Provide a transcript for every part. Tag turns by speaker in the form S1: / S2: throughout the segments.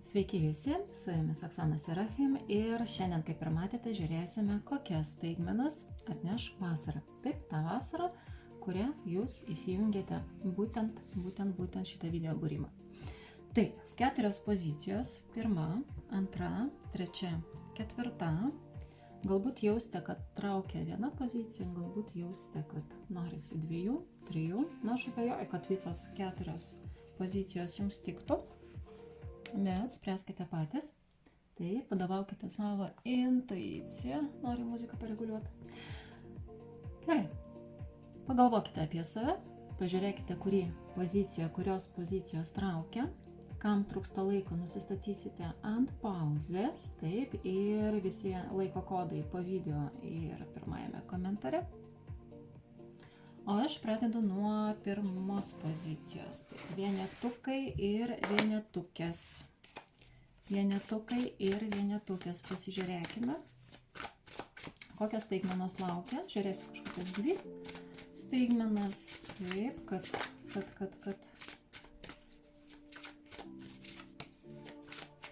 S1: Sveiki visi, su jumis Oksana Serafim ir šiandien, kaip ir matėte, žiūrėsime, kokias staigmenas atneš vasara. Taip, tą vasarą, kurią jūs įsijungėte būtent šitą video būrimą. Taip, 4 pozicijos, 1, 2, 3, 4. Galbūt jausite, kad traukia viena pozicija, galbūt jausite, kad norisi 2, 3. Na, aš abejoju, kad visos 4 pozicijos jums tiktų. Bet spręskite patys. Tai vadovaukite savo intuiciją. Noriu muziką pareguliuoti. Gerai. Pagalvokite apie save. Pažiūrėkite, kurios pozicijos traukia. Kam trūksta laiko, nusistatysite ant pauzės. Taip, ir visi laiko kodai po video ir pirmajame komentare. O aš pradedu nuo 1 pozicijos. Tai vienetukai ir vienetukės. Vienetukai ir vienetukės. Pasižiūrėkime, kokios staigmenos laukia. Žiūrėsiu kažkokias 2 staigmenas. Taip, kad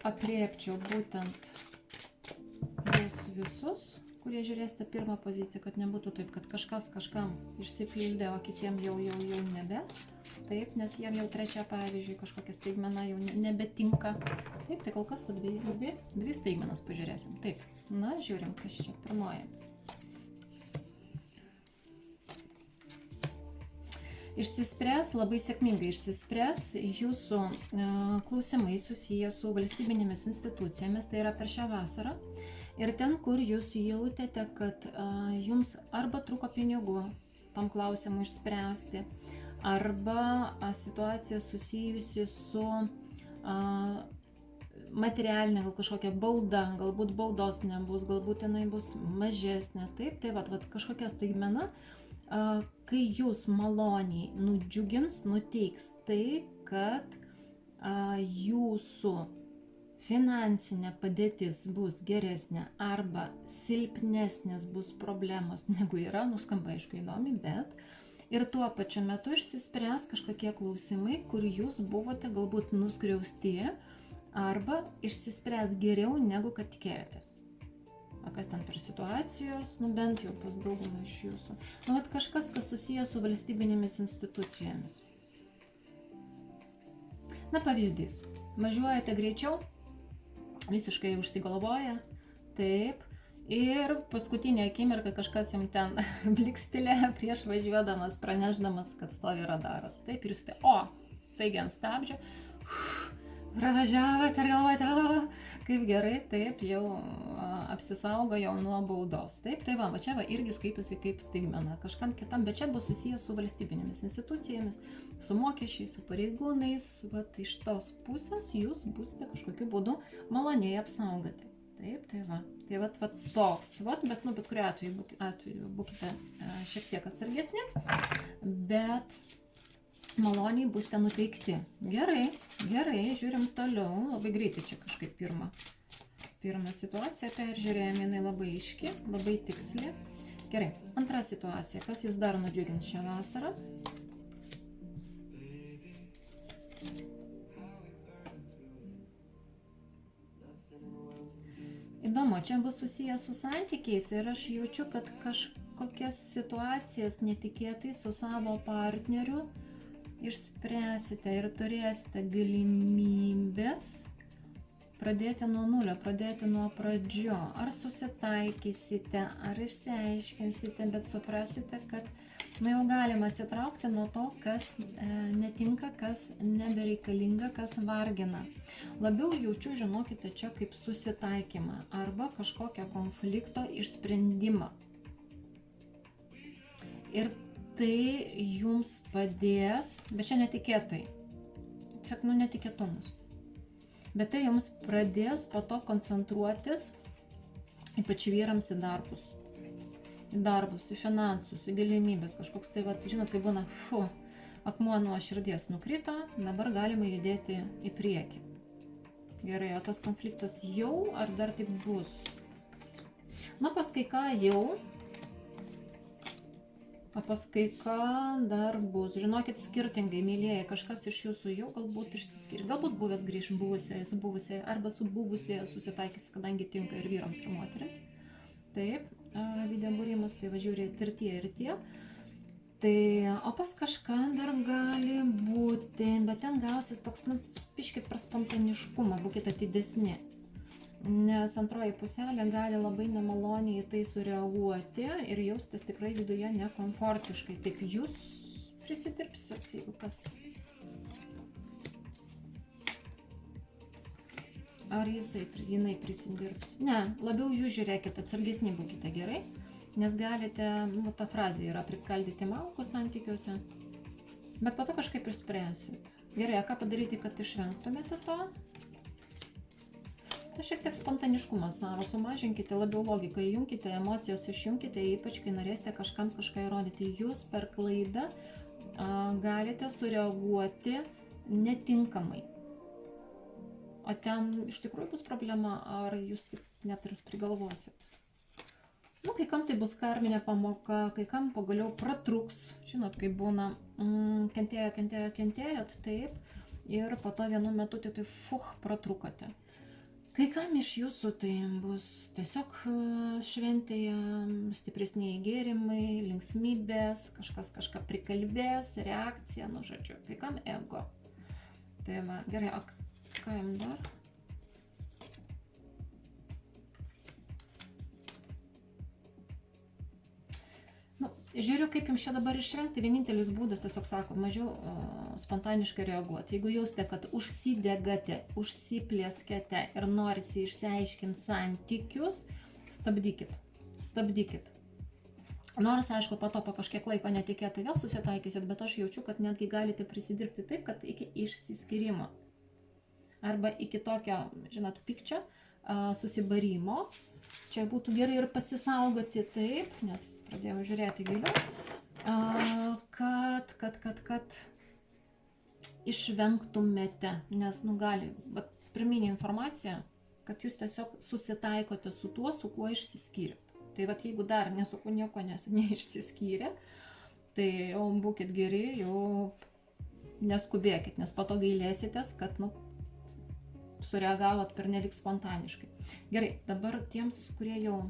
S1: apriepčiau būtent jūs visus, kurie žiūrėsite 1 poziciją, kad nebūtų taip, kad kažkas kažkam išsipildė, o kitiem jau nebe. Taip, nes jiem jau 3, pavyzdžiui, kažkokia staigmena jau nebetinka. Taip, tai kol kas 2 staigmenas pažiūrėsim. Taip, na, žiūrim, kas čia pirmoji. Išsispręs, labai sėkmingai išsispręs jūsų klausimai susiję su valstybinėmis institucijomis, tai yra per šią vasarą. Ir ten, kur jūs jautėte, kad jums arba trūko pinigų tam klausimui išspręsti, arba situacija susijusi su materialinė gal kažkokia bauda, galbūt baudos nebus, galbūt jinai bus mažesnė. Taip, tai vat kažkokia staigmena, kai jūs maloniai nudžiugins, nuteiks tai, kad jūsų finansinė padėtis bus geresnė arba silpnesnės bus problemos negu yra, nuskamba aišku įdomi, bet ir tuo pačiu metu išsispręs kažkokie klausimai, kur jūs buvote galbūt nuskriausti arba išsispręs geriau negu kad tikėjotės. O kas ten per situacijos, bent jau pas daugumą iš jūsų. Vat kažkas, kas susijęs su valstybinėmis institucijomis. Na, pavyzdys. Važiuojate greičiau, visiškai užsigalvoja, taip, ir paskutinė akimirka kažkas jums ten blikstelė prieš važiuodamas, pranešdamas, kad stovi radaras. Taip, ir jūs staigiai ant stabdžio, pravažiavote ir galvojate, kaip gerai, taip, jau apsisaugojau nuo baudos. Taip, tai va čia irgi skaitosi kaip staigmena kažkam kitam, bet čia bus susijęs su valstybinėmis institucijomis, su mokesčiais, su pareigūnais. Vat iš tos pusės jūs būsite kažkokiu būdu maloniai apsaugoti. Taip, tai va. Tai vat toks, bet kuriuo atveju būkite šiek tiek atsargesni, bet maloniai būsite nuteikti. Gerai, žiūrim toliau. Labai greitai čia kažkaip pirmą situaciją peržiūrėjome, jinai labai aiški, labai tiksli. Gerai, 2 situacija. Kas jūs dar nudžiugins šią vasarą? Įdomu, čia bus susijęs su santykiais ir aš jaučiu, kad kažkokias situacijas netikėtai su savo partneriu išspręsite ir turėsite galimybės pradėti nuo nulio, pradėti nuo pradžio. Ar susitaikysite, ar išsiaiškinsite, bet suprasite, kad jau galima atsitraukti nuo to, kas netinka, kas nebereikalinga, kas vargina. Labiau jaučiu, žinokite, čia kaip susitaikymą arba kažkokią konflikto išsprendimą. Ir tai jums padės, bet čia netikėtai. Tiesiog, netikėtumus. Bet tai jums pradės po to koncentruotis, ypač vyrams, į darbus. Į darbus, į finansus, į galimybės. Kažkoks tai, žinot, kai būna, akmuo nuo širdies nukrito, dabar galima judėti į priekį. Gerai, o tas konfliktas jau, ar dar tik bus? Pas kai ką jau O paskui ką dar bus? Žinokit, skirtingai, mylėjai, kažkas iš jūsų jau galbūt išsiskiria. Galbūt buvęs grįž su buvusiai, arba su buvusiai susitaikys, kadangi tinka ir vyrams, ir moteriams. Taip, video būrimas, tai važiuoja ir tie. Tai, o pas kažką dar gali būti, bet ten gausis toks, piškit per spontaniškumą, būkite atidesni. Nes antroji puselė gali labai nemaloniai į tai sureaguoti ir jaustis tikrai viduje nekomfortiškai. Taip jūs prisidirbsit, jeigu kas. Ar jinai prisidirbs? Ne, labiau jūs žiūrėkite, atsargesni būkite, gerai? Nes galite, ta frazė yra priskaldyti malkus santykiuose, bet po to kažkaip išspręsit. Gerai, ką padaryti, kad išvengtumėte to? Šiek tiek spontaniškumą savo sumažinkite, labiau logiką įjunkite, emocijos išjunkite, ypač kai norėsite kažkam kažką įrodyti. Jūs per klaidą galite sureaguoti netinkamai. O ten iš tikrųjų bus problema, ar jūs net ir prigalvosit. Kai kam tai bus karminė pamoka, kai kam pagaliau pratruks. Žinot, kai būna kentėjot, taip, ir po to vienu metu tai pratrukote. Kai kam iš jūsų tai bus tiesiog šventėje, stipresniai gėrimai, linksmybės, kažkas kažką prikalbės, reakcija, žodžiu, kai kam ego. Tai va, gerai, o ką jam dar? Žiūriu, kaip jums čia dabar išvengti. Vienintelis būdas, tiesiog sako, mažiau spontaniškai reaguoti. Jeigu jausite, kad užsidegate, užsiplėskite ir norisi išsiaiškinti santykius, stabdykit. Nors, aišku, po to po kažkiek laiko netikėtai vėl susitaikysit, bet aš jaučiu, kad netgi galite prisidirbti taip, kad iki išsiskyrimo arba iki tokio, žinot, pykčio, susibarimo. Čia būtų gerai ir pasisaugoti taip, nes pradėjau žiūrėti giliau, kad išvengtumėte, nes, gali, bet pirminė informacija, kad jūs tiesiog susitaikote su tuo, su kuo išsiskyrėt. Tai vat, jeigu dar nesu nieko neišsiskyrė, tai jau būkit geri, jau neskubėkit, nes po to gailėsitės, kad, sureagavot pernelik spontaniškai. Gerai, dabar tiems, kurie jau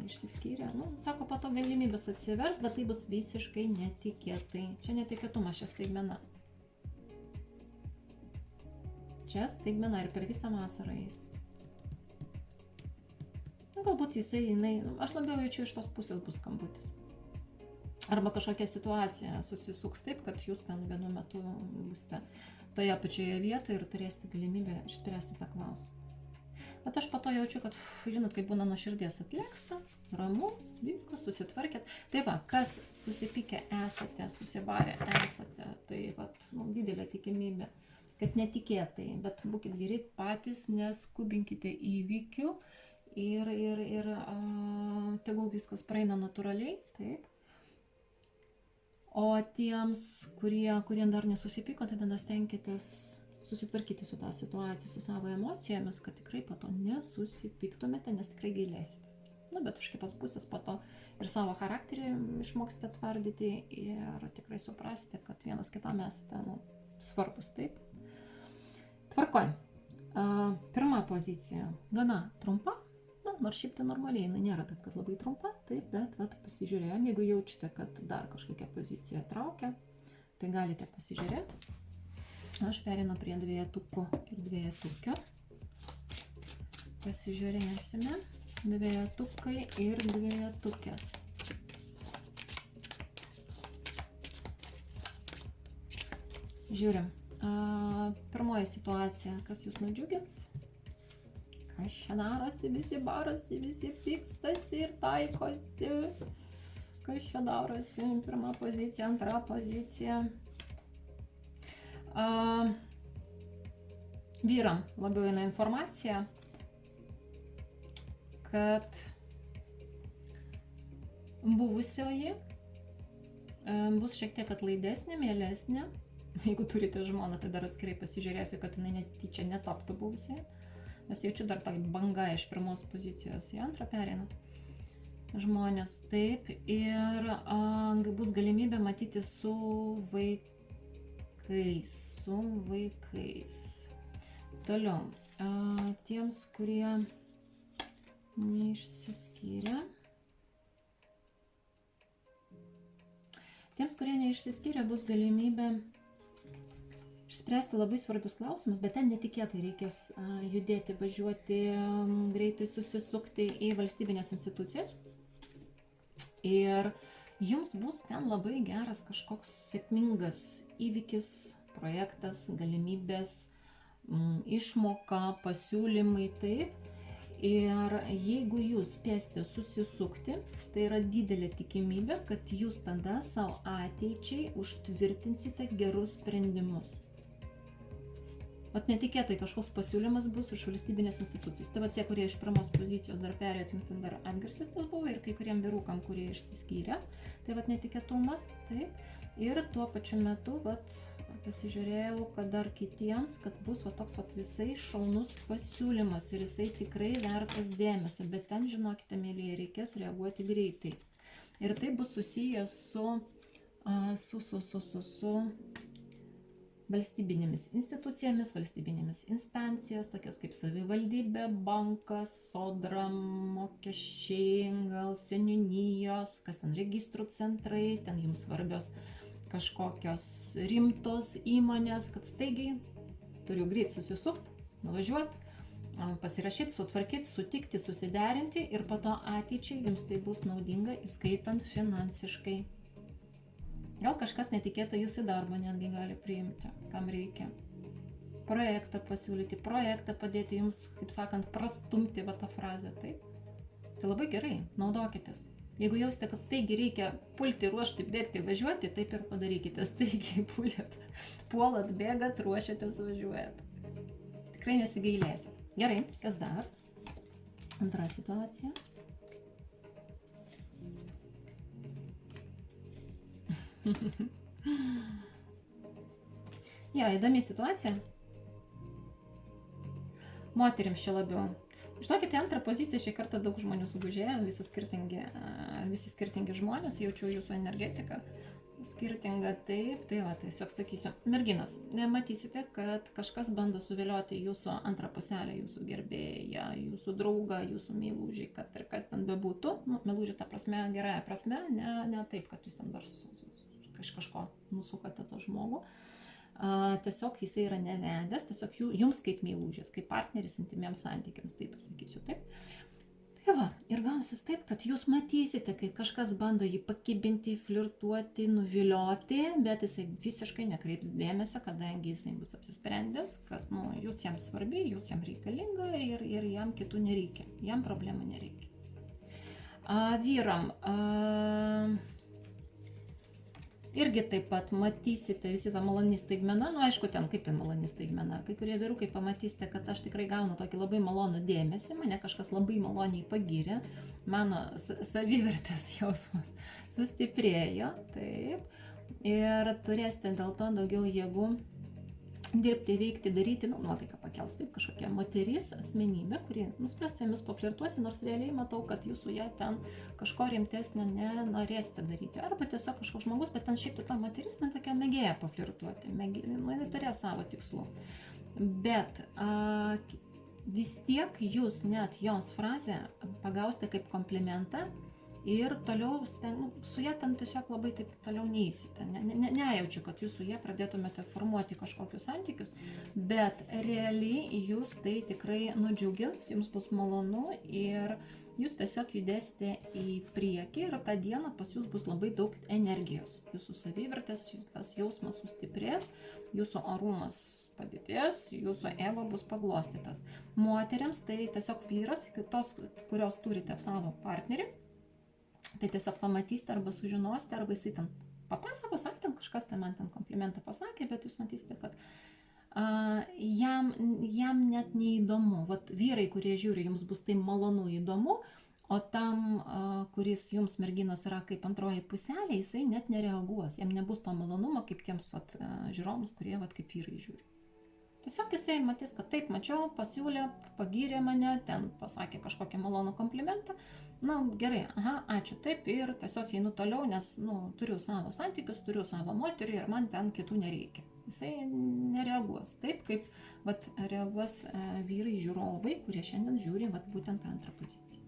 S1: išsiskyrė, sako, po to galimybės atsivers, bet tai bus visiškai netikėtai. Čia netikėtumas, čia staigmena. Čia staigmena ir per visą vasarą jis. Galbūt jinai, aš labiau jaučiu iš tos pusės bus skambutis. Arba kažkokia situacija susisuks taip, kad jūs ten vienu metu būsite toje pačioje vietoje ir turėsite galimybę išspręsti tą klausimą. Bet aš po to jaučiu, kad, žinot, kaip būna nuo širdies atlėksta, ramu, viskas, susitvarkėt. Tai va, kas susipykę esate, susibarę esate, tai va, didelė tikimybė, kad netikėtai, bet būkit geri patys, neskubinkite įvykių ir tegul viskas praeina natūraliai, taip. O tiems, kurie dar nesusipyko, tai tada stenkitės susitvarkyti su tą situaciją, su savo emocijomis, kad tikrai po to nesusipyktumėte, nes tikrai gailėsitės. Bet iš kitos pusės po to ir savo charakterį išmoksite tvardyti ir tikrai suprasite, kad vienas kitam esate svarbus, taip. Tvarkoj. Pirma pozicija gana trumpa. Nors šiaip tai normaliai, nėra taip, kad labai trumpa, taip, bet pasižiūrėjom, jeigu jaučiate, kad dar kažkokia pozicija traukia, tai galite pasižiūrėti. Aš perinu prie dvejetukų ir dvejetukio. Pasižiūrėsime, dvejetukai ir dvejetukės. Žiūrim. Pirmoji situacija, kas jūs nudžiugins? Kas čia darosi, visi barosi, visi pykstasi ir taikosi. Kas čia darosi, pirma pozicija, antra pozicija. Vyram labiau eina informacija, kad buvusioji bus šiek tiek atlaidesnė, mielesnė. Jeigu turite žmoną, tai dar atskirai pasižiūrėsiu, kad jinai netyčia netaptų buvusiai. Nes jaučiu dar tą bangą iš pirmos pozicijos į antrą pereina. žmonės, taip, ir bus galimybė matyti su vaikais. Toliau, tiems, kurie neišsiskyrė. Tiems, kurie neišsiskyrė, bus galimybė išspręsti labai svarbius klausimus, bet ten netikėtai reikės judėti, važiuoti, greitai susisukti į valstybinės institucijas. Ir jums bus ten labai geras kažkoks sėkmingas įvykis, projektas, galimybės, išmoka, pasiūlymai, taip. Ir jeigu jūs spėsite susisukti, tai yra didelė tikimybė, kad jūs tada savo ateičiai užtvirtinsite gerus sprendimus. Vat netikėtai kažkoks pasiūlymas bus iš valstybinės institucijos. Tai va tie, kurie iš pirmos pozicijos dar perėjot, jums ten dar atgarsis tas buvo ir kai kuriem vyrukam, kurie išsiskyrė. Tai vat netikėtumas, taip. Ir tuo pačiu metu, vat pasižiūrėjau, kad dar kitiems, kad bus va toks vat visai šaunus pasiūlymas ir jisai tikrai vertas dėmesio. Bet ten, žinokite, mėlyje, reikės reaguoti greitai. Ir tai bus susijęs su valstybinėmis institucijomis, valstybinėmis instancijos, tokios kaip savivaldybė, bankas, sodra, mokesčiai, gal seniūnijos, kas ten registrų centrai, ten jums svarbios kažkokios rimtos įmonės, kad staigiai turiu greit susisukti, nuvažiuoti, pasirašyti, sutvarkyti, sutikti, susiderinti ir po to ateičiai jums tai bus naudinga, įskaitant finansiškai. Gal kažkas netikėtai jūs į darbą netgi gali priimti, kam reikia. Projektą pasiūlyti, projektą padėti jums, kaip sakant, prastumti va tą frazę, taip. Tai labai gerai, naudokitės. Jeigu jausite, kad staigiai reikia pulti, ruošti, bėgti, važiuoti, taip ir padarykite, staigiai puolat, bėgat, ruošiatės, važiuojat. Tikrai nesigailėsit. Gerai, kas dar? Antra situacija. Įdomi situacija. Moterims čia labiau. Žinokite, antrą poziciją šį kartą daug žmonių sugužėjo, visi skirtingi žmonės, jaučiu jūsų energetiką skirtingą, taip, tai va, tiesiog sakysiu. Merginos, matysite, kad kažkas bando suvilioti jūsų antrą puselę, jūsų gerbėją, jūsų draugą, jūsų meilužį, kad ir kas ten bebūtų. Meilužį ta prasme, gerąją prasme, ne taip, kad jūs ten dar iš kažko nusukate to žmogų. Tiesiog jisai yra nevedęs, tiesiog jums kaip meilužės, kaip partneris intimiems santykiams, taip pasakysiu, taip. Tai va, ir gausis taip, kad jūs matysite, kai kažkas bando jį pakibinti, flirtuoti, nuvilioti, bet jisai visiškai nekreips dėmesio, kadangi jisai bus apsisprendęs, kad jūs jam svarbi, jūs jam reikalinga ir jam kitų nereikia, jam problemų nereikia. Vyram, irgi taip pat matysite visi tą malonį staigmeną, aišku, ten kaip tai malonį staigmena, kai kurie vyrukai pamatysite, kad aš tikrai gaunu tokį labai malonų dėmesį, mane kažkas labai maloniai pagyrė, mano savivertės jausmas sustiprėjo, taip, ir turėsite dėl to daugiau jėgų dirbti, veikti, daryti, nuotaiką pakels, taip, kažkokia moteris, asmenybė, kuri nuspręs su jomis paflirtuoti, nors realiai matau, kad jūs su ją ten kažko rimtesnio nenorėsite daryti. Arba tiesiog kažkoks žmogus, bet ten šiaip ta moteris, tokia mėgėja paflirtuoti, jinai turės savo tikslų. Bet vis tiek jūs net jos frazę pagausite kaip komplimentą, ir toliau su ją ten tiesiog labai taip toliau neįsite. Nejaučiu, kad jūs su ją pradėtumėte formuoti kažkokius santykius, bet realiai jūs tai tikrai nudžiugins, jums bus malonu ir jūs tiesiog judėsite į priekį ir tą dieną pas jūs bus labai daug energijos. Jūsų savivertės, tas jausmas sustiprės, jūsų orumas padidės, jūsų ego bus paglostytas. Moteriams tai tiesiog vyras, tos, kurios turite savo partnerį, tai tiesiog pamatysite arba sužinosite, arba jisai ten papasakos, ten kažkas ten man ten komplimentą pasakė, bet jūs matysite, kad jam net neįdomu. Vat vyrai, kurie žiūri, jums bus tai malonu įdomu, o tam, kuris jums merginos yra kaip antroji puselė, jisai net nereaguos, jam nebus to malonumo kaip tiems žiūrovams, kurie kaip vyrai žiūri. Tiesiog jisai matys, kad taip mačiau, pasiūlė, pagyrė mane, ten pasakė kažkokį malonų komplimentą, Gerai, ačiū, taip, ir tiesiog einu toliau, nes, turiu savo santykius, turiu savo moterį ir man ten kitų nereikia. Jisai nereaguos taip, kaip reaguos vyrai žiūrovai, kurie šiandien žiūri būtent antrą poziciją.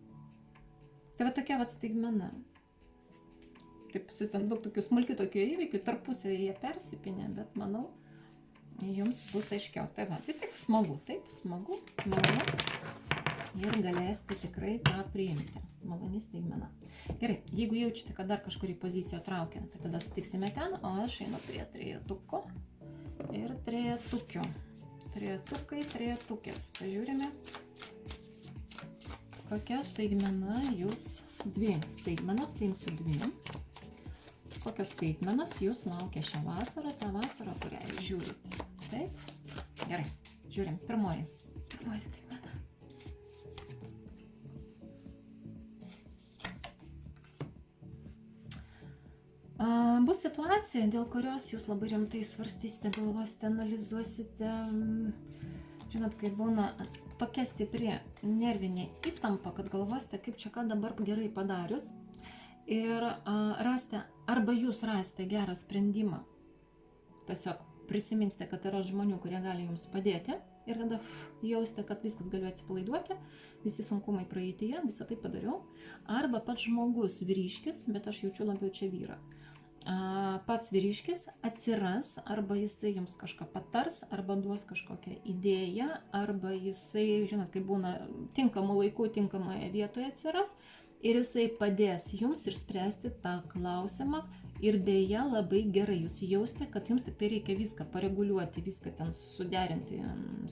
S1: Tai tokia staigmena. Taip, daug tokių smulkių tokių įvykių, tarpusavy jie persipinė, bet manau, jums bus aiškiau. Tai vis tik smagu, taip, smagu, malonu. Ir galėsite tikrai tą priimti. Maloni staigmena. Gerai, jeigu jaučiate, kad dar kažkurį poziciją traukia, tai tada sutiksime ten, o aš einu prie trejetuko ir trejetukio. Trejetukai, trejetukės. Pažiūrime, kokia staigmena jūs, dvi staigmenas, paimsiu dvi. Kokios staigmenos jūs laukia šią vasarą, tą vasarą, kurią jūs žiūrite. Taip? Gerai, žiūrim. Pirmoji staigmena. Bus situacija, dėl kurios jūs labai rimtai svarstysite, galvosite, analizuosite. Žinot, kai būna tokia stipri nervinė įtampa, kad galvosite, kaip čia ką dabar gerai padarius. Ir rasite, arba jūs rasite gerą sprendimą. Tiesiog prisiminsite, kad yra žmonių, kurie gali jums padėti. Ir tada jausite, kad viskas galiu atsipalaiduoti, visi sunkumai praeityje, visą tai padariau. Arba pats žmogus vyriškis, bet aš jaučiu labiau čia vyrą. Pats vyriškis atsiras, arba jisai jums kažką patars, arba duos kažkokią idėją, arba jisai, žinot, kaip būna, tinkamu laiku, tinkamoje vietoje atsiras ir jisai padės jums išspręsti tą klausimą. Ir beje, labai gerai jūs jausite, kad jums tik tai reikia viską pareguliuoti, viską ten suderinti,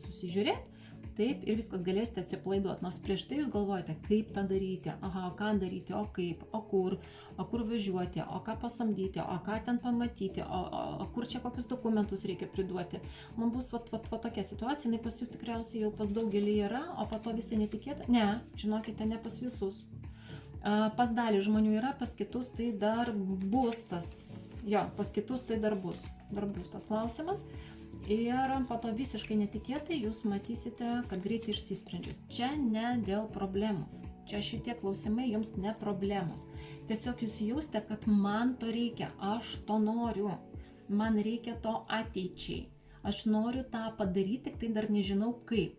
S1: susižiūrėti. Taip, ir viskas galėsite atsipalaiduoti, nors prieš tai jūs galvojate, kaip tą daryti, ką daryti, o kaip, o kur važiuoti, o ką pasamdyti, o ką ten pamatyti, o kur čia kokius dokumentus reikia priduoti. Man bus tokia situacija, jinai pas jūs tikriausiai jau pas daugelį yra, o po to visi netikėta. Ne, žinokite, ne pas visus. Pas dalį žmonių yra, pas kitus tai dar bus tas, pas kitus tai dar bus tas klausimas. Ir po to visiškai netikėtai jūs matysite, kad greitai išsisprendžia. Čia ne dėl problemų. Čia šitie klausimai jums ne problemos. Tiesiog jūs jausite, kad man to reikia, aš to noriu. Man reikia to ateičiai. Aš noriu tą padaryti, tik tai dar nežinau kaip.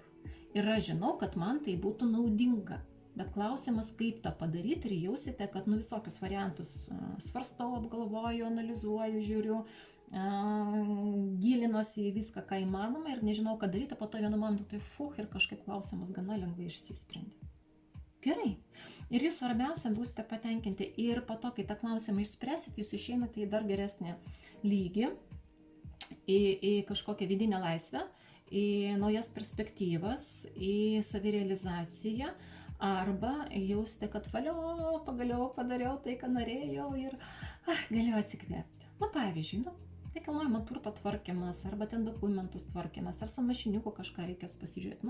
S1: Ir aš žinau, kad man tai būtų naudinga. Bet klausimas, kaip tą padaryti, ir jausite, kad visokius variantus svarstau, apgalvoju, analizuoju, žiūriu, gilinuosi į viską, ką įmanoma ir nežinau, ką daryti, po to vienu momentu tai ir kažkaip klausimas gana lengvai išsisprendė. Gerai. Ir jūs svarbiausia būsite patenkinti ir po to, kai tą klausimą išspręsite, jūs išeinate į dar geresnį lygį, į kažkokią vidinę laisvę, į naujas perspektyvas, į savirealizaciją, arba jausite, kad pagaliau padariau tai, ką norėjau ir galiu atsikvėpti. Pavyzdžiui, nekilnojamo turto tvarkymas, arba ten dokumentus tvarkymas, ar su mašiniuku kažką reikės pasižiūrėti.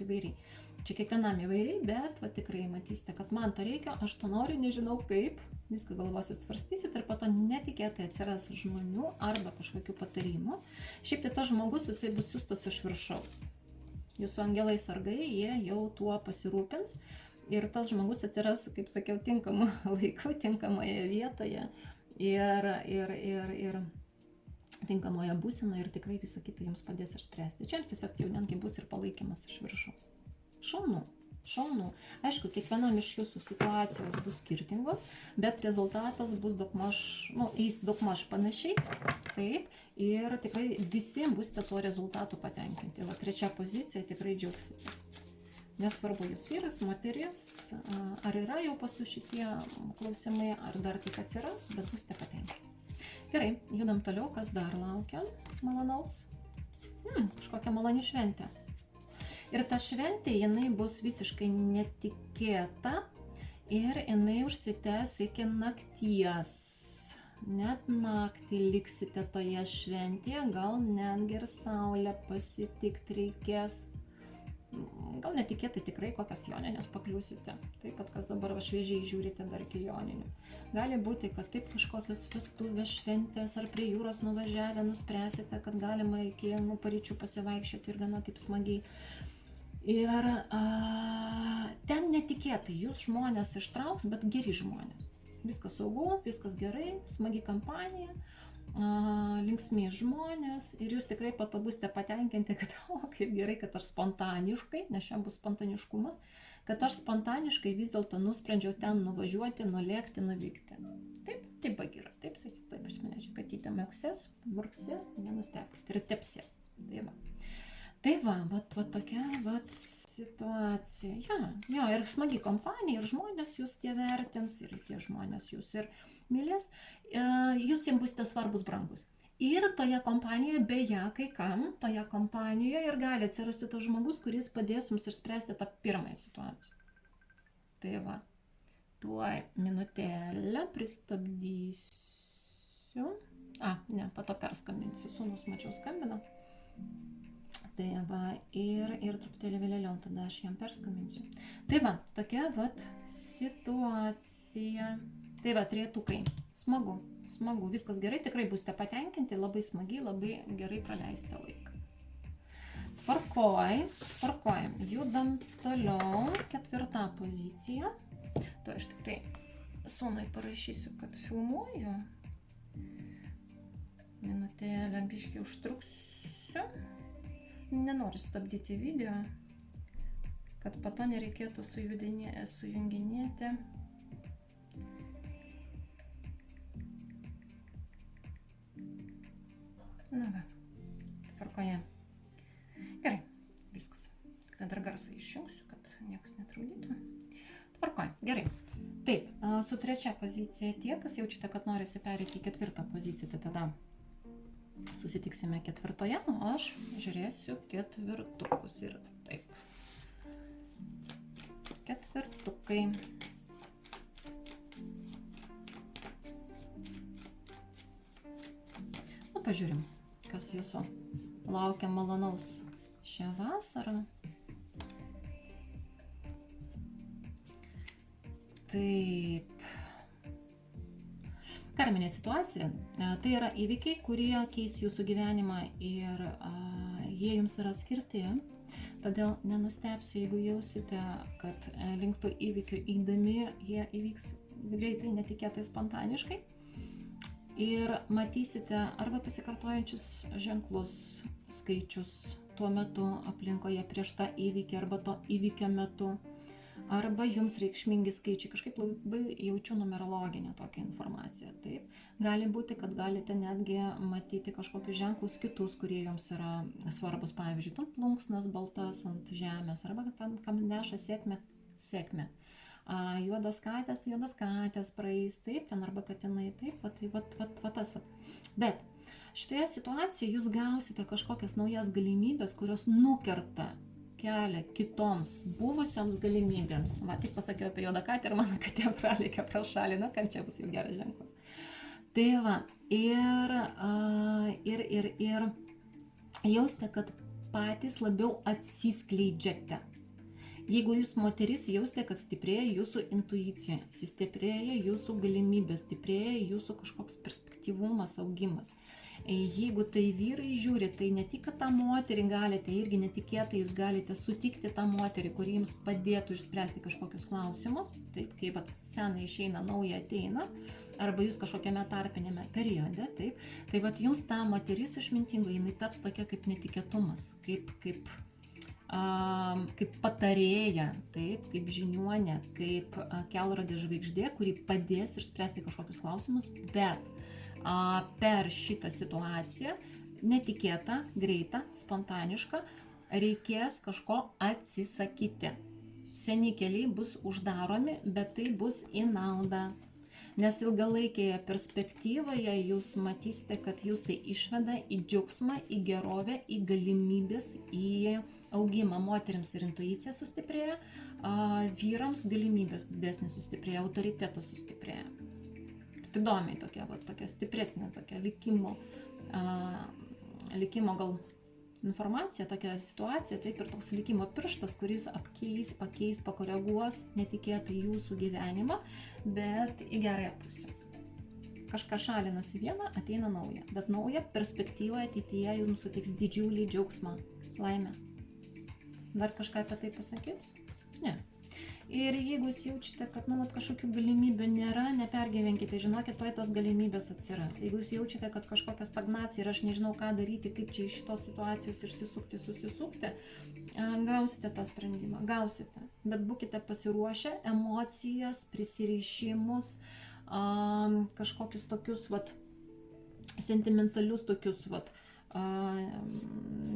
S1: Įvairiai. Čia kiekvienam įvairiai, bet tikrai matysite, kad man to reikia, aš to noriu, nežinau kaip, viską galvosit, svarstysit ir po to netikėtai atsiras žmonių arba kažkokių patarimų. Šiaip tai tas žmogus, jisai bus siųstas iš viršaus. Jūsų angelai sargai, jie jau tuo pasirūpins ir tas žmogus atsiras, kaip sakiau, tinkamu laiku, tinkamoje vietoje ir tinkamoje būsenoje ir tikrai visą kitą jums padės išspręsti. Čia tiesiog jau netgi bus ir palaikymas iš viršaus. Šaunu. Aišku, kiekvienam iš jūsų situacijos bus skirtingos, bet rezultatas bus eis daugmaž panašiai. Taip, ir tikrai visi busite tuo rezultatu patenkinti. Trečia pozicija tikrai džiaugsitės. Nesvarbu, jūs vyras, moteris, ar yra jau pas jūs šitie klausimai, ar dar tik atsiras, bet būsite patenkinti. Gerai, judam toliau, kas dar laukia malonaus. Kažkokia maloni šventė. Ir ta šventė, jinai bus visiškai netikėta ir jinai užsitęs iki nakties. Net naktį liksite toje šventėje, gal netgi ir saulę pasitikti reikės. Gal netikėtai tikrai kokias joninės pakliūsite. Taip pat, kas dabar šviežiai žiūrite dar iki joninių. Gali būti, kad taip kažkokios vestuvės šventės ar prie jūros nuvažiavę nuspręsite, kad galima iki paryčių pasivaikščioti ir gana taip smagiai. Ir ten netikėtai jūs žmonės ištrauks, bet geri žmonės. Viskas saugu, viskas gerai, smagi kampanija, linksmi žmonės ir jūs tikrai po to būsite patenkinti, kad kaip gerai, kad aš spontaniškai, nes šiandien bus spontaniškumas, kad aš spontaniškai vis dėlto nusprendžiau ten nuvažiuoti, nulėkti, nuvykti. Taip, taip yra, taip sakyt, taip pas mane čia katytė mėgsės, vargsės, tai nenustebkite, ir tepsės. Tai va, tokia situacija. Jo, ir smagi kompanija, ir žmonės jūs tie vertins, ir tie žmonės jūs ir mylės, jūs jiems būsite svarbus, brangus. Ir toje kompanijoje, beje, kai kam, toje kompanijoje ir gali atsirasti tas žmogus, kuris padės jums išspręsti tą pirmąją situaciją. Tai va, tuoj minutėlę pristabdysiu. Ne, po to perskambinsiu, sūnus mačiau skambina. Tai va, ir truputėlį vėliau, tada aš jam perskambinsiu. Tai va, tokia situacija. Tai va, trejetukai. Smagu, viskas gerai, tikrai būsite patenkinti, labai smagi, labai gerai praleisite laiką. Tvarkoj. Judam toliau, 4 pozicija. To aš tik tai sūnui parašysiu, kad filmuoju. Minutėlę biškį užtruksiu. Nenoriu stabdyti video, kad po to nereikėtų sujunginėti. Na va, tvarkoje. Gerai, viskas. Dar garsą išjungsiu, kad niekas netrukdytų. Tvarkoje, gerai. Taip, su 3 pozicija tie, kas jaučiate, kad norisi pereiti į 4 poziciją, tai tada susitiksime 4, o aš žiūrėsiu 4-tukus ir taip. 4-tukai. Pažiūrim, kas jūsų laukia malonaus šią vasarą. Taip. Karminė situacija. Tai yra įvykiai, kurie keis jūsų gyvenimą ir jie jums yra skirti. Todėl nenustebsiu, jeigu jausite, kad link tų įvykių eidami jie įvyks greitai, netikėtai, spontaniškai. Ir matysite arba pasikartojančius ženklus, skaičius tuo metu aplinkoje prieš tą įvykį arba to įvykio metu. Arba jums reikšmingi skaičiai, kažkaip labai jaučiu numerologinę tokią informaciją. Taip, gali būti, kad galite netgi matyti kažkokius ženklus kitus, kurie jums yra svarbus, pavyzdžiui, ten plunksnas baltas ant žemės, arba ten, kam neša sėkmę. Juodas katės, tai juodas katės praeis, taip, ten arba katinai, taip, tas. Bet šitoje situacijoje jūs gausite kažkokias naujas galimybės, kurios nukerta kelią kitoms buvusioms galimybėms. Va, tik pasakiau apie juodą katę ir mano katė pralėkė pro šalį, na, kam čia bus jau geras ženklas. Tai va, ir jausite, kad patys labiau atsiskleidžiate. Jeigu jūs moteris jausite, kad stiprėja jūsų intuicija, stiprėja jūsų galimybės, stiprėja jūsų kažkoks perspektyvumas, augimas. Jeigu tai vyrai žiūri, tai ne tik, kad tą moterį galite, irgi netikėtai jūs galite sutikti tą moterį, kuri jums padėtų išspręsti kažkokius klausimus, taip, kaip senai išeina, nauja ateina, arba jūs kažkokiame tarpinėme periode, taip, tai vat jums ta moteris išmintinga, jinai taps tokia kaip netikėtumas, kaip patarėja, taip, kaip žiniuonė, kaip kelrodė žvaigždė, kuri padės išspręsti kažkokius klausimus, bet per šitą situaciją, netikėtą, greitą, spontanišką, reikės kažko atsisakyti. Seni keliai bus uždaromi, bet tai bus į naudą. Nes ilgalaikėje perspektyvoje jūs matysite, kad jūs tai išveda į džiaugsmą, į gerovę, į galimybės, į augimą. Moterims ir intuicija sustiprėja, vyrams galimybės didesnis sustiprėja, autoritetas sustiprėja. Įdomiai tokia stipresnė tokia likimo gal informacija, tokia situacija, taip ir toks likimo pirštas, kuris apkeis, pakeis, pakoreguos netikėtai jūsų gyvenimą, bet į gerąją pusę. Kažką šalinasi viena, ateina nauja, bet nauja perspektyva ateityje jums suteiks didžiulį džiaugsmą, laimę. Dar kažką apie tai pasakys? Ne. Ir jeigu jūs jaučiate, kad kažkokių galimybių nėra, nepergyvenkite, žinokit, toj tos galimybės atsiras. Jeigu jūs jaučiate, kad kažkokia stagnacija ir aš nežinau, ką daryti, kaip čia iš šitos situacijos išsisukti, susisukti, gausite tą sprendimą, gausite. Bet būkite pasiruošę emocijas, prisirišimus, kažkokius tokius sentimentalius tokius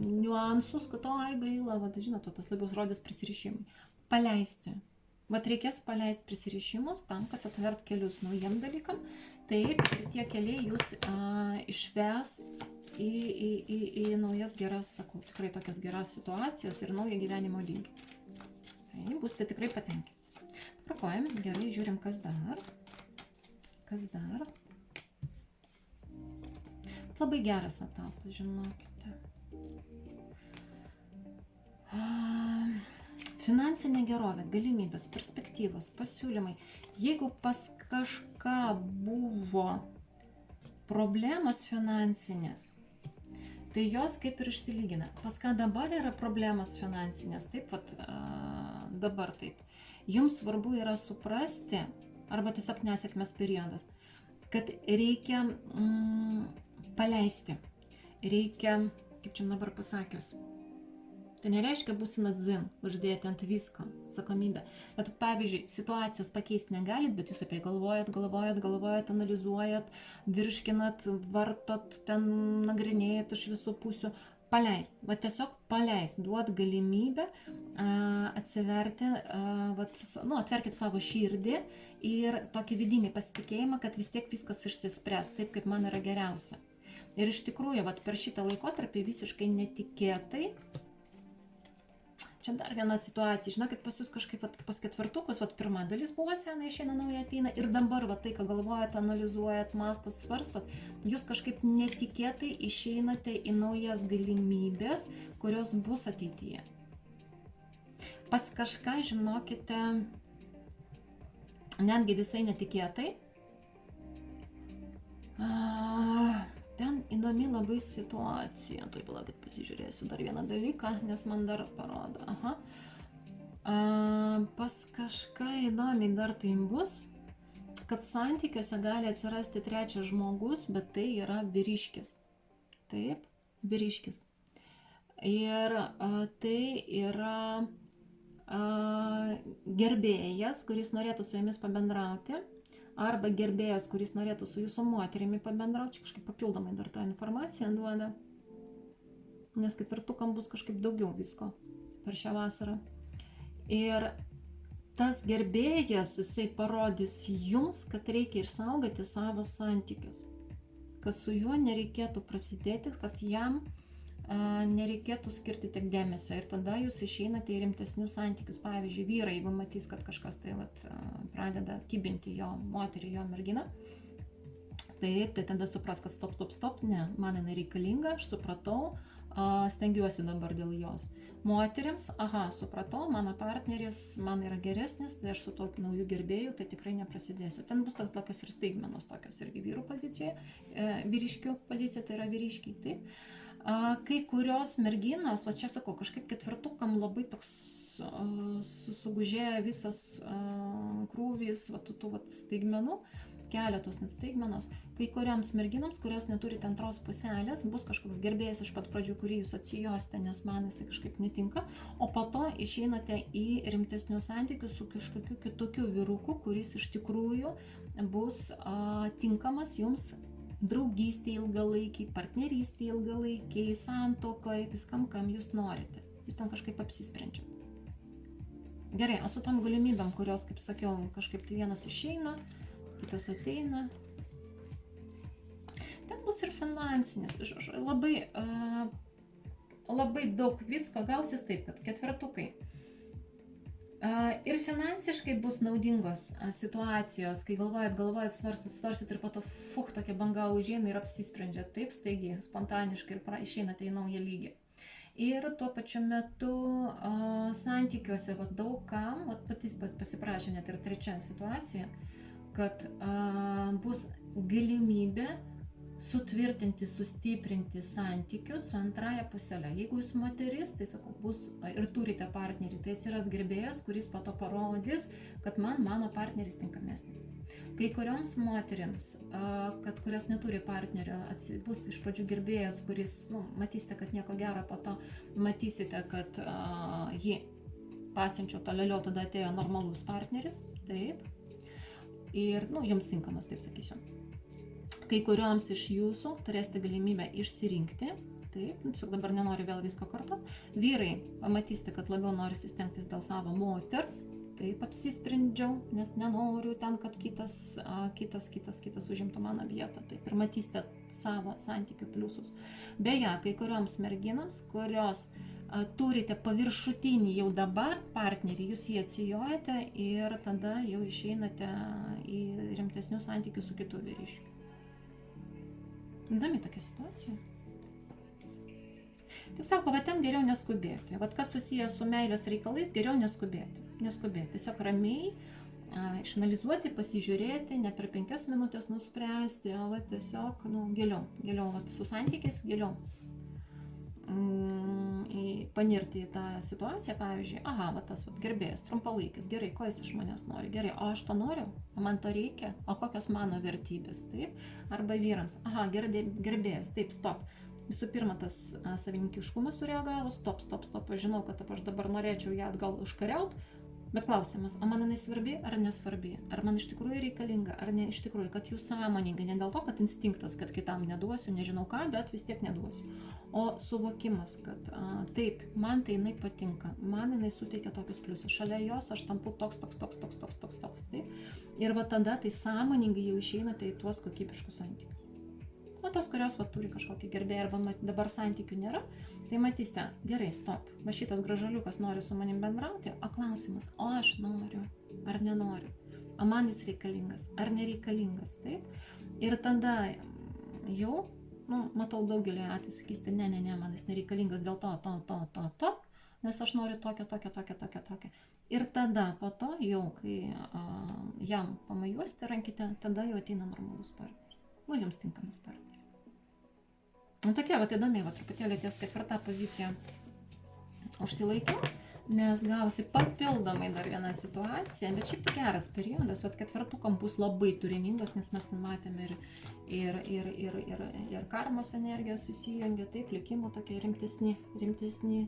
S1: niuansus, kad gaila, žinot, tas labiau žodis prisirišimai. Paleisti. Reikės paleisti prisirišimus tam, kad atvert kelius naujiem dalykam. Taip, tie keliai jūs išves į naujas geras, sakau, tikrai tokias geras situacijas ir naują gyvenimo lygį. Tai būsite tikrai patenkinti. Tvarkojam, gerai, žiūrim, kas dar. Kas dar? Labai geras etapas, žinokite. Finansinė gerovė, galimybės, perspektyvos, pasiūlymai. Jeigu pas kažką buvo problemas finansinės, tai jos kaip ir išsilygina. Pas ką dabar yra problemas finansinės, taip dabar taip. Jums svarbu yra suprasti, arba tiesiog nesėkmės periodas, kad reikia paleisti. Reikia, kaip čia dabar pasakius, tai nereiškia būsina dzin, uždėti ant visko atsakomybę. Bet pavyzdžiui, situacijos pakeisti negalit, bet jūs apie galvojat, analizuojat, virškinat, vartot, ten nagrinėjat iš visų pusių. Paleist. Tiesiog paleist, duot galimybę atsiverti, atverkit savo širdį ir tokį vidinį pasitikėjimą, kad vis tiek viskas išsispręs taip, kaip man yra geriausia. Ir iš tikrųjų, per šitą laikotarpį visiškai netikėtai. Čia dar viena situacija, žinokit, pas jūs kažkaip pas ketvirtukus, pirma dalis buvo sena, išeina nauja ateina ir dabar tai, ką galvojat, analizuojat, mastot, svarstot, jūs kažkaip netikėtai išeinate į naujas galimybės, kurios bus ateityje. Pas kažką, žinokite, netgi visai netikėtai, ten įdomi labai situacija. Tai palaukit, pasižiūrėsiu dar vieną dalyką, nes man dar parodo. Pas kažką įdomiai dar tai bus, kad santykiuose gali atsirasti trečias žmogus, bet tai yra vyriškis. Taip, vyriškis. Ir tai yra gerbėjas, kuris norėtų su jumis pabendrauti. Arba gerbėjas, kuris norėtų su jūsų moterimi pabendrauti, kažkaip papildomai dar tą informaciją duoda, nes ketvirtukam bus kažkaip daugiau visko per šią vasarą. Ir tas gerbėjas, jisai parodys jums, kad reikia ir saugoti savo santykius, kad su juo nereikėtų prasidėti, kad jam nereikėtų skirti tiek dėmesio ir tada jūs išeinate į rimtesnius santykius. Pavyzdžiui, vyrai, jeigu matys, kad kažkas tai pradeda kibinti jo moterį, jo merginą, tai tada supras, kad stop, ne, man jinai reikalinga, aš supratau, stengiuosi dabar dėl jos. Moterims, supratau, mano partneris man yra geresnis, tai aš su to naujų gerbėjų, tai tikrai neprasidėsiu. Ten bus tokios ir staigmenos, tokios irgi vyrų pozicijoje, vyriškių pozicijoje, tai yra vyriškiai, taip. Kai kurios merginos, čia sakau, kažkaip ketvirtukam labai toks sugužėja visas krūvis tų staigmenų, keletos net staigmenos. Kai kurioms merginoms, kurios neturi antros puselės, bus kažkoks gerbėjas iš pat pradžių, kurį jūs atsijosite, nes man jisai kažkaip netinka, o po to išeinate į rimtesnius santykius su kažkokiu kitokiu vyruku, kuris iš tikrųjų bus tinkamas jums draugystė ilgalaikiai, partnerystė ilgalaikiai, santuokai, viskam, kam jūs norite. Jūs tam kažkaip apsisprendžiat. Gerai, o su tom galimybėm, kurios, kaip sakiau, kažkaip tai vienas išeina, kitas ateina. Ten bus ir finansinis. Labai daug visko gausis taip, kad ketvirtukai. Ir finansiškai bus naudingos situacijos, kai galvojat, svarstit ir po to tokia banga užeina ir apsisprendžiat taip staigiai, spontaniškai ir išeinate į naują lygį. Ir tuo pačiu metu santykiuose daug kam, patys pasiprašė net ir trečia situacija, kad bus galimybė sutvirtinti, sustiprinti santykius su antraja puselė. Jeigu jūs moteris, tai sakau, bus ir turite partnerį, tai atsiras gerbėjas, kuris po to parodys, kad mano partneris tinkamesnis. Kai kurioms moterims, kurios neturi partnerio, bus iš pradžių gerbėjas, kuris, matysite, kad nieko gero, po to matysite, kad jį pasiunčio tolėliau, tada atėjo normalus partneris, taip, ir, jums tinkamas, taip sakysiu. Kai kurioms iš jūsų turėsite galimybę išsirinkti, taip, tiesiog dabar nenoriu vėl visko kartu. Vyrai, pamatysite, kad labiau nori stengtis dėl savo moters, taip, apsisprendžiau, nes nenoriu ten, kad kitas užimtų mano vietą, taip, ir matysite savo santykių pliusus. Beje, kai kurioms merginams, kurios turite paviršutinį jau dabar partnerį, jūs jį atsijojate ir tada jau išeinate į rimtesnių santykių su kitu vyriškiu. Įdomi tokia situacija. Tik sako, va ten geriau neskubėti. Vat kas susijęs su meilės reikalais, geriau neskubėti. Tiesiog ramiai išanalizuoti, pasižiūrėti, ne per 5 minutės nuspręsti, o va tiesiog, giliau, va su santykiais giliau. Panirti į tą situaciją, pavyzdžiui, va tas gerbėjas, trumpalaikis, gerai, ko jis iš manęs nori, gerai, o aš to noriu, o man to reikia, o kokios mano vertybės, taip, arba vyrams, gerbėjas, taip, stop, visų pirma, tas savininkiškumas sureagavo, stop, aš žinau, kad aš dabar norėčiau ją atgal užkariauti, bet klausimas, o man jinai svarbi ar nesvarbi, ar man iš tikrųjų reikalinga, ar ne iš tikrųjų, kad jūs sąmoningai, ne dėl to, kad instinktas, kad kitam neduosiu, nežinau ką, bet vis tiek neduosiu, o suvokimas, kad taip, man tai jinai patinka, man jinai suteikia tokius pliusus, šalia jos aš tampu toks, taip, ir va tada tai sąmoningai jau išeinate į tuos kokybiškus santykius. O tos, kurios turi kažkokį gerbėją arba dabar santykių nėra, tai matysite, gerai, stop, va šitas gražaliukas nori su manim bendrauti, o klausimas, o aš noriu ar nenoriu, o man jis reikalingas ar nereikalingas, taip, ir tada jau, matau daugelį atvejų, sakysite, ne, man jis nereikalingas dėl to, nes aš noriu tokio. Ir tada po to jau, kai jam pamajuosite rankite, tada jau ateina normalus partneris, jums tinkamas partneris. Tokia, įdomi, truputėlį ties 4 pozicija užsilaikiau, nes gavosi papildomai dar viena situacija, bet šiaip geras periodas, 4 bus labai turiningas, nes mes ten matėme ir karmos energijos susijungia, taip, likimo tokie rimtesni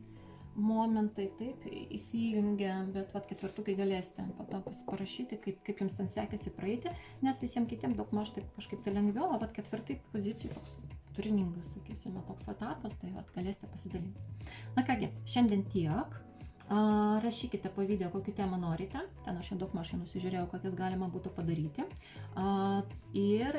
S1: momentai, taip, įsijungia, bet 4 galėsite po to parašyti, kaip jums ten sekėsi praeiti, nes visiems kitiems daug maž taip kažkaip tai lengviau, o 4 pozicijų toks turiningas, sakysime, toks etapas, tai galėsite pasidalinti. Na kągi, šiandien tiek. Rašykite po video, kokiu temą norite. Ten aš jau daug maž nusižiūrėjau, kokias galima būtų padaryti. Ir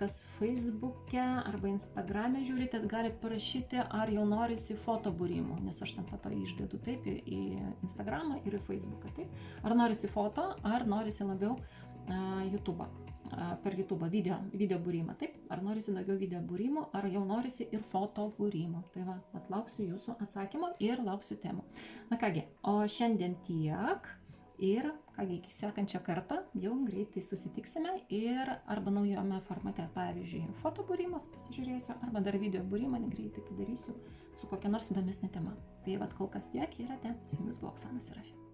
S1: kas Facebook'e arba Instagram'e žiūrite, galite parašyti, ar jau norisi fotobūrimų, nes aš tam po to išdedu taip į Instagramą ir į Facebook'ą. Taip. Ar norisi foto, ar norisi labiau YouTube'ą. Per YouTube video būrimą, taip? Ar norisi daugiau video būrimų, ar jau norisi ir foto būrimų. Tai lauksiu jūsų atsakymų ir lauksiu temų. Na kągi, o šiandien tiek ir iki sekančio karto jau greitai susitiksime ir arba naujame formate, pavyzdžiui, foto būrimas pasižiūrėsiu, arba dar video būrimą greitai padarysiu su kokia nors įdomesnė tema. Tai kol kas tiek ir ate. Su jumis buvo Oksana Serafė.